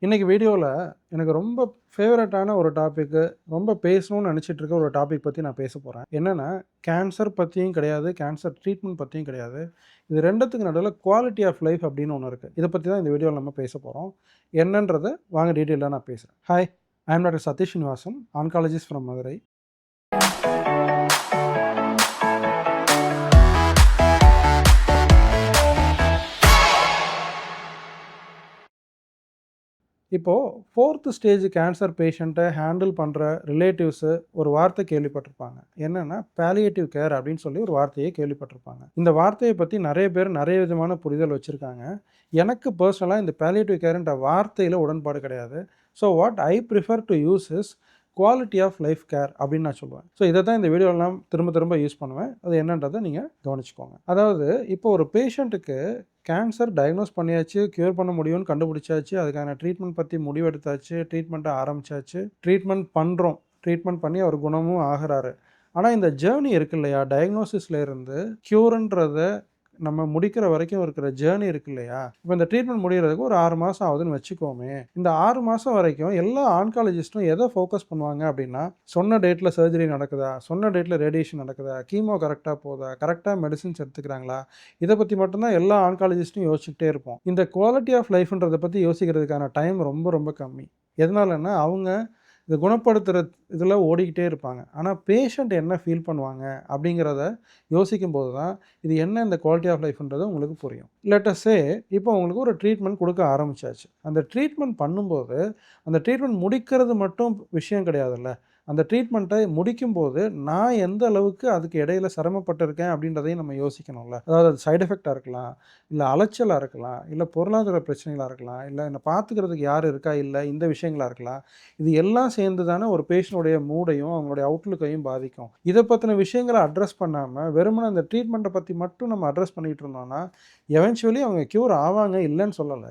இன்னைக்கு வீடியோல எனக்கு ரொம்ப ஃபேவரட்டான ஒரு டாபிக்கு, ரொம்ப பேசணும்னு நெனச்சிட்டு இருக்க ஒரு டாபிக் பத்தி நான் பேச போறேன். என்னன்னா, கேன்சர் பத்தியும் கிடையாது, கேன்சர் ட்ரீட்மெண்ட் பத்தியும் கிடையாது. இது 2த்துக்கு நடுவுல குவாலிட்டி ஆஃப் லைஃப் அப்படின்னு ஒண்ணு இருக்கு. இத பத்தி தான் இந்த வீடியோல நம்ம பேச போறோம். என்னன்றத வாங்க டீட்டெயிலா நான் பேசுறேன். Hi, I am doctor Satish Srinivasan, oncologist from Madurai. இப்போ 4த் ஸ்டேஜ் கேன்சர் பேஷண்ட்ட ஹேண்டில் பண்ற ரிலேட்டிவ்ஸு ஒரு வார்த்தை கேள்விப்பட்டிருப்பாங்க. என்னன்னா, பாலியேட்டிவ் கேர் அப்படின்னு சொல்லி ஒரு வார்த்தைய கேள்விப்பட்டிருப்பாங்க. இந்த வார்த்தைய பத்தி நெறைய பேர் நெறைய விதமான புரிதல் வச்சிருக்காங்க. எனக்கு பெர்சனலா இந்த பாலியேட்டிவ் கேர்ன்ற வார்த்தையில உடன்பாடு கிடையாது. So what I prefer to use is quality of life care அப்படின்னு நான் சொல்லுவேன். ஸோ இத தான் இந்த வீடியோல நான் திரும்ப திரும்ப யூஸ் பண்ணுவேன். அது என்னன்றத நீங்க கவனிச்சுக்கோங்க. அதாவது இப்போ ஒரு பேஷண்ட்டுக்கு கேன்சர் டயக்னோஸ் பண்ணியாச்சு, க்யூர் பண்ண முடியும்னு கண்டுபிடிச்சாச்சு, அதுக்கான ட்ரீட்மெண்ட் பத்தி முடிவெடுத்தாச்சு, ட்ரீட்மெண்ட்ட ஆரம்பிச்சாச்சு, ட்ரீட்மெண்ட் பண்றோம். ட்ரீட்மெண்ட் பண்ணி அவர் குணமும் ஆகுறாரு. ஆனா இந்த ஜர்னி இருக்கு இல்லையா? டயக்னோசிஸ்ல இருந்து க்யூர்ன்றத நம்ம முடிக்கிற வரைக்கும் இருக்கிற ஜர்னி இருக்கு இல்லையா? இப்ப இந்த ட்ரீட்மெண்ட் முடியறதுக்கு ஒரு 6 மாசம் ஆகுதுன்னு வச்சுக்குவோமே. இந்த 6 மாசம் வரைக்கும் எல்லா ஆன்காலஜிஸ்ட்டும் எத ஃபோக்கஸ் பண்ணுவாங்க அப்படின்னா, சொன்ன டேட்ல சர்ஜரி நடக்குதா? சொன்ன டேட்ல ரேடியேஷன் நடக்குதா? கீமோ கரெக்ட்டா போதா? கரெக்ட்டா மெடிசின்ஸ் எடுத்துக்கிறாங்களா? இத பத்தி மட்டும் தான் எல்லா ஆன்காலஜிஸ்ட்டும் யோசிச்சுக்கிட்டே இருப்போம். இந்த குவாலிட்டி ஆஃப் லைஃப்ன்றத பத்தி யோசிக்கிறதுக்கான டைம் ரொம்ப ரொம்ப கம்மி. எதனாலன்னா, அவங்க இத குணப்படுத்துற இதில ஓடிக்கிட்டே இருப்பாங்க. ஆனா பேஷண்ட் என்ன ஃபீல் பண்ணுவாங்க அப்படிங்கிறத யோசிக்கும்போது தான், இது என்ன இந்த குவாலிட்டி ஆஃப் லைஃப்ன்றது உங்களுக்கு புரியும். லெட் அஸ் சே இப்போ உங்களுக்கு ஒரு ட்ரீட்மெண்ட் குடுக்க ஆரம்பிச்சாச்சு. அந்த ட்ரீட்மெண்ட் பண்ணும்போது, அந்த ட்ரீட்மெண்ட் முடிக்கிறது மட்டும் விஷயம் கிடையாதுல்ல. அந்த ட்ரீட்மெண்ட்ட முடிக்கும்போது, நான் எந்த அளவுக்கு அதுக்கு இடையில சிரமப்பட்டுருக்கேன் அப்படின்றதையும் நம்ம யோசிக்கணும்ல. அதாவது அது சைட் எஃபெக்ட்டா இருக்கலாம், இல்ல அலைச்சலா இருக்கலாம், இல்ல பொருளாதார பிரச்சனைகளா இருக்கலாம், இல்ல என்ன பார்த்துக்கிறதுக்கு யாரும் இருக்கா, இல்ல இந்த விஷயங்களா இருக்கலாம். இது எல்லாம் சேர்ந்து தானே ஒரு பேஷண்ட்டுடைய மூடையும், அவங்களுடைய அவுட்லுக்கையும் பாதிக்கும். இத பத்தின விஷயங்கள அட்ரஸ் பண்ணாம, வெறுமனே அந்த ட்ரீட்மெண்ட்ட பத்தி மட்டும் நம்ம அட்ரஸ் பண்ணிட்டு இருந்தோம்னா, எவென்ச்சுவலி அவங்க க்யூர் ஆவாங்க, இல்லன்னு சொல்லல.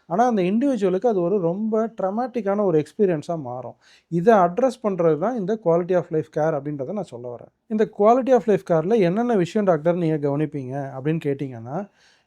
ஆனா, அந்த இண்டிவிஜுவலுக்கு அது ஒரு ரொம்ப ட்ராமாட்டிக்கான ஒரு எக்ஸ்பீரியன்ஸா மாறும். இத அட்ரஸ் பண்றது தான் இந்த குவாலிட்டி ஆஃப் லைஃப் கேர் அப்படின்றத நான் சொல்ல வரேன். இந்த குவாலிட்டி ஆஃப் லைஃப் கேர்ல என்னென்ன விஷயம் டாக்டர் நீங்க கவனிப்பீங்க அப்படின்னு கேட்டீங்கன்னா,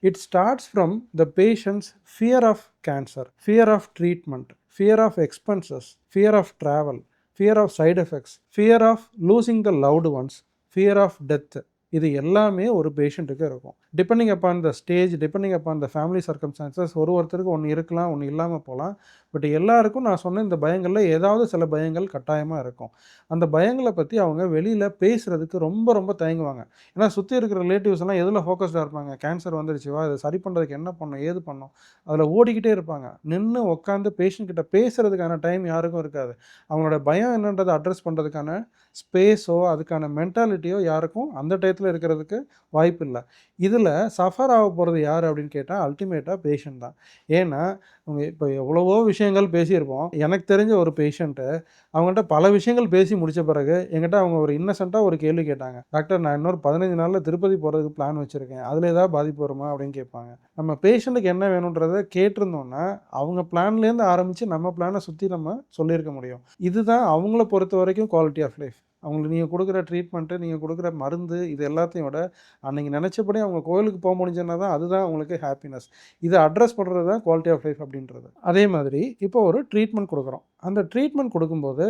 it starts from the patients fear of cancer, fear of treatment, fear of expenses, fear of travel, fear of side effects, fear of losing the loved ones, fear of death. இது எல்லாமே ஒரு பேஷண்ட்டுக்கு இருக்கும். Depending upon the stage, depending upon the family circumstances ஒருத்தருக்கு ஒண்ணு இருக்கலாம், ஒண்ணு இல்லாம போலாம். பட் எல்லாருக்கும் நான் சொன்ன இந்த பயங்கள்ல ஏதாவது சில பயங்கள் கட்டாயமா இருக்கும். அந்த பயங்கள பத்தி அவங்க வெளியில பேசுறதுக்கு ரொம்ப ரொம்ப தயங்குவாங்க. ஏன்னா சுத்தி இருக்கிற ரிலேட்டிவ்ஸ் எல்லாம் எதுல ஃபோக்கஸ்டா இருப்பாங்க? கேன்சர் வந்துருச்சு வா! இத சரி பண்றதுக்கு என்ன பண்ணணும்? ஏது பண்ணணும்? அதுல ஓடிக்கிட்டே இருப்பாங்க. நின்னு உட்கார்ந்து பேஷண்ட் கிட்ட பேசுறதுக்கான டைம் யாருக்கும் இருக்காது. அவங்களோட பயம் என்னன்றத அட்ரஸ் பண்றதுக்கான ஸ்பேஸோ, அதுக்கான மென்டாலிட்டியோ யாருக்கும் அந்த டயத்துல இருக்கிறதுக்கு வாய்ப்பில்ல. இதுல சஃபர் ஆக போறது யாரு அப்படின்னு கேட்டா, அல்டிமேட்டா பேஷண்ட் தான். ஏன்னா, அவங்க இப்ப எவ்வளவோ விஷயங்கள் பேசியிருப்போம். எனக்கு தெரிஞ்ச ஒரு பேஷண்ட்டு, அவங்கள்ட்ட பல விஷயங்கள் பேசி முடிச்ச பிறகு, என்கிட்ட அவங்க ஒரு இன்னசென்ட்டா ஒரு கேள்வி கேட்டாங்க. "டாக்டர் நான் இன்னொரு 15 நாள்ல திருப்பதி போறதுக்கு பிளான் வச்சிருக்கேன். அதுல ஏதாவது பாதிப்பு வருமா?" அப்படின்னு கேட்பாங்க. நம்ம பேஷண்ட்டுக்கு என்ன வேணுன்றத கேட்டிருந்தோம்னா, அவங்க பிளான்லேருந்து ஆரம்பிச்சு நம்ம பிளான சுத்தி நம்ம சொல்லியிருக்க முடியும். இதுதான் அவங்கள பொறுத்தவரைக்கும் குவாலிட்டி ஆஃப் லைஃப். அவங்களுக்கு நீங்க குடுக்குற ட்ரீட்மெண்ட்டு, நீங்க குடுக்குற மருந்து, இது எல்லாத்தையும் விட, அன்னைக்கு நெனச்சபடி அவங்க கோயிலுக்கு முடிஞ்சதுனா தான் அதுதான் அவங்களுக்கு ஹேப்பினஸ். இத அட்ரஸ் பண்றது தான் குவாலிட்டி ஆஃப் லைஃப் அப்படின்றது. அதே மாதிரி இப்போ ஒரு ட்ரீட்மெண்ட் குடுக்குறோம். அந்த ட்ரீட்மெண்ட் குடுக்கும்போது,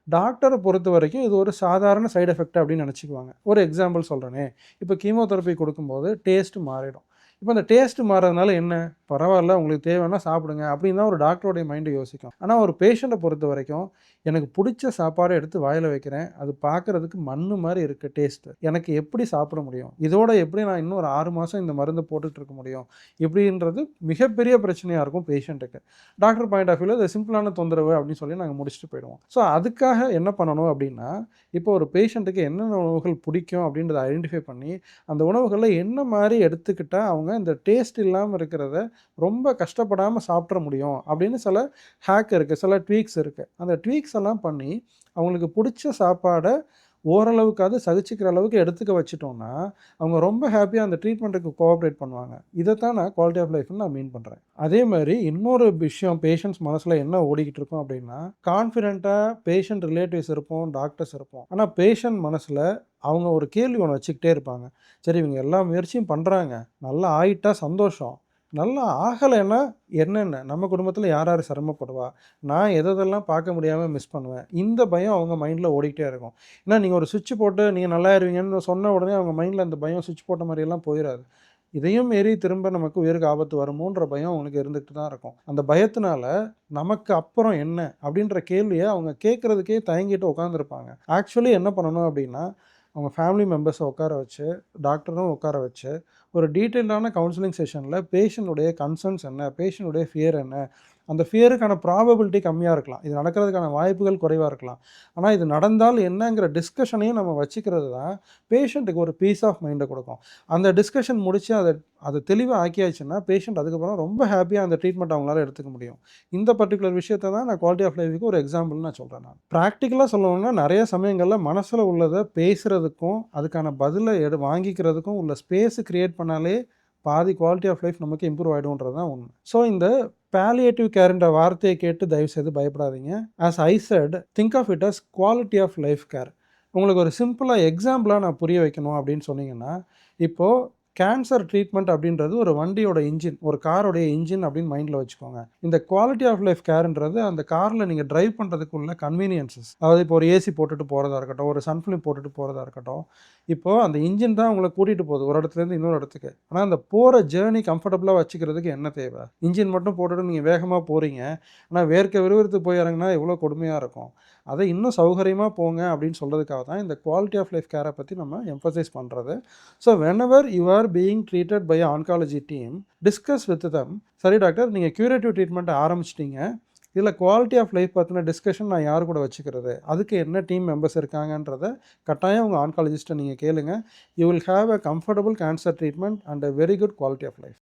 டாக்டர பொறுத்தவரைக்கும் இது ஒரு சாதாரண சைட் எஃபெக்ட் அப்படின்னு நெனச்சுக்குவாங்க. ஒரு எக்ஸாம்பிள் சொல்றேனே, இப்போ கீமோதெரபி குடுக்கும்போது டேஸ்ட் மாறிடும். இப்ப அந்த டேஸ்ட் மாறுறதுனால என்ன? பரவால்ல உங்களுக்கு தேவைன்னா சாப்பிடுங்க அப்படின்னு தான் ஒரு டாக்டருடைய மைண்ட் யோசிக்கும். ஆனா ஒரு பேஷண்ட்ட பொறுத்தவரைக்கும், எனக்கு புடிச்ச சாப்பாட எடுத்து வாயில வைக்கிறேன். அது பார்க்கறதுக்கு மண்ணு மாரி இருக்கு டேஸ்ட். எனக்கு எப்படி சாப்பிட முடியும்? இதோட எப்படி நான் இன்னும் ஒரு 6 மாசம் இந்த மருந்த போட்டுட்டு இருக்க முடியும்? இப்படின்றது மிகப்பெரிய பிரச்சனையா இருக்கும் பேஷண்ட்டுக்கு. டாக்டர் பாயிண்ட் ஆஃப் வியூல இது சிம்பிளான தொந்தரவு அப்படின்னு சொல்லி நாங்க முடிச்சுட்டு போயிடுவோம். ஸோ அதுக்காக என்ன பண்ணணும் அப்படின்னா, இப்போ ஒரு பேஷண்ட்டுக்கு என்னென்ன உணவுகள் பிடிக்கும் அப்படின்றத ஐடென்டிஃபை பண்ணி, அந்த உணவுகள்ல என்ன மாரி எடுத்துக்கிட்டா அவங்க இந்த டேஸ்ட் இல்லாம இருக்கிறத ரொம்ப கஷ்டப்படாம சாப்பிட்ற முடியும் அப்படின்னு சில ஹேக் இருக்கு. சில ட்வீக்ஸ் இருக்கு. அந்த ட்வீக்ஸ் எல்லாம் பண்ணி அவங்களுக்கு புடிச்ச சாப்பாட ஓரளவுக்காவது சகிச்சுக்கிற அளவுக்கு எடுத்துக்க வச்சுட்டோம்னா, அவங்க ரொம்ப ஹேப்பியா அந்த ட்ரீட்மெண்ட்டுக்கு கோஆப்பரேட் பண்ணுவாங்க. இதத்தான் நான் குவாலிட்டி ஆஃப் லைஃப்ன்னு நான் மீன் பண்றேன். அதே மாரி இன்னொரு விஷயம் பேஷண்ட்ஸ் மனசுல என்ன ஓடிக்கிட்டு இருக்கும் அப்படின்னா, கான்ஃபிடென்ட்டா பேஷண்ட் ரிலேட்டிவ்ஸ் இருப்போம், டாக்டர்ஸ் இருப்போம். ஆனா பேஷண்ட் மனசுல அவங்க ஒரு கேள்வி ஒண்ணு வச்சுக்கிட்டே இருப்பாங்க. சரி இவங்க எல்லா முயற்சியும் பண்றாங்க. நல்லா ஆயிட்டா சந்தோஷம். நல்லா ஆகலைன்னா என்னென்ன? நம்ம குடும்பத்தில யார் யார் சிரமப்படுவா? நான் எதெல்லாம் பார்க்க முடியாம மிஸ் பண்ணுவேன்? இந்த பயம் அவங்க மைண்ட்ல ஓடிக்கிட்டே இருக்கும். ஏன்னா நீங்க ஒரு ஸ்விட்ச் போட்டு நீங்க நல்லாயிருவீங்கன்னு சொன்ன உடனே அவங்க மைண்ட்ல அந்த பயம் ஸ்விட்ச் போட்ட மாரியெல்லாம் போயிறாது. இதையும் மீறி திரும்ப நமக்கு உயிருக்கு ஆபத்து வருமோன்ற பயம் அவங்களுக்கு இருந்துகிட்டு தான் இருக்கும். அந்த பயத்தினால நமக்கு அப்புறம் என்ன? அப்படின்ற கேள்விய அவங்க கேட்கறதுக்கே தயங்கிட்டு உட்காந்துருப்பாங்க. ஆக்சுவலி என்ன பண்ணணும் அப்படின்னா, அவங்க ஃபேமிலி மெம்பர்ஸ உட்கார வச்சு, டாக்டரும் உட்கார வச்சு, ஒரு டீட்டெயில்டான கவுன்சிலிங் செஷன்ல பேஷண்ட்டுடைய கன்சர்ன்ஸ் என்ன? பேஷண்ட்டுடைய ஃபியர் என்ன? அந்த ஃபியருக்கான ப்ராபபிலிட்டி கம்மியா இருக்கலாம். இது நடக்கிறதுக்கான வாய்ப்புகள் குறைவா இருக்கலாம். ஆனா, இது நடந்தால் என்னங்கிற டிஸ்கஷனையும் நம்ம வச்சுக்கிறது தான் பேஷண்ட்டுக்கு ஒரு பீஸ் ஆஃப் மைண்ட குடுக்கும். அந்த டிஸ்கஷன் முடிச்சு அத தெளிவா ஆக்கியாச்சுன்னா, பேஷண்ட் அதுக்கப்புறம் ரொம்ப ஹேப்பியா அந்த ட்ரீட்மெண்ட் அவங்களால எடுத்துக்க முடியும். இந்த பர்ட்டிகுலர் விஷயத்த தான் நான் குவாலிட்டி ஆஃப் லைஃப்க்கு ஒரு எக்ஸாம்பிள் நான் சொல்றேன் நான். பிராக்டிகலா சொல்லணும்னா, நெறைய சமயங்கள்ல மனசுல உள்ளத பேசுறதுக்கும், அதுக்கான பதில வாங்கிக்கிறதுக்கும் உள்ள ஸ்பேஸ் கிரியேட் பண்ணாலே பாதி குவாலிட்டி ஆஃப் லைஃப் நமக்கு இம்ப்ரூவ் ஆயிடும்ன்றது தான் உண்மை. ஸோ இந்த பாலியேட்டிவ் கேர்ன்ற வார்த்தைய கேட்டு தயவுசெய்து பயப்படாதீங்க. As I said think of it as quality of life care. உங்களுக்கு ஒரு சிம்பிளா எக்ஸாம்பிளா நான் புரிய வைக்கணும் அப்படின்னு சொன்னீங்கன்னா, இப்போ கேன்சர் ட்ரீட்மெண்ட் அப்படின்றது ஒரு வண்டியோட இன்ஜின், ஒரு காரோடைய இன்ஜின் அப்படின்னு மைண்ட்ல வச்சுக்கோங்க. இந்த குவாலிட்டி ஆஃப் லைஃப் கேர்ன்றது அந்த கார்ல நீங்க டிரைவ் பண்றதுக்கு உள்ள கன்வீனியன்ஸஸ். அதாவது இப்போ ஒரு ஏசி போட்டுட்டு போறதா இருக்கட்டும், ஒரு சன் ஃபிலிம் போட்டுட்டு போறதா இருக்கட்டும். இப்போ அந்த இன்ஜின் தான் உங்கள கூட்டிட்டு போகுது ஒரு இடத்துலேருந்து இன்னொரு இடத்துக்கு. ஆனா அந்த போற ஜர்னி கம்ஃபர்டபுளா வச்சுக்கிறதுக்கு என்ன தேவை? இன்ஜின் மட்டும் போட்டுட்டு நீங்க வேகமா போறீங்க. ஆனா வேர்க்க விறுவிறுத்து போய் இறங்குனா எவ்வளோ கொடுமையா இருக்கும். அதை இன்னும் சௌகரியமா போங்க அப்படின்னு சொல்றதுக்காக தான் இந்த குவாலிட்டி ஆஃப் லைஃப் கேரை பத்தி நம்ம எம்பசைஸ் பண்றது. So whenever you are being treated by oncology team, discuss with them. சரி டாக்டர், நீங்க கியூரேட்டிவ் ட்ரீட்மெண்ட் ஆரம்பிச்சிட்டீங்க. இதில குவாலிட்டி ஆஃப் லைஃப் பத்தின டிஸ்கஷன் நான் யார் கூட வச்சுக்கிறது? அதுக்கு என்ன டீம் மெம்பர்ஸ் இருக்காங்கன்றத கட்டாயம் உங்க ஆன்காலஜிஸ்ட்ட நீங்க கேளுங்க. You will have a comfortable cancer treatment and a very good quality of life.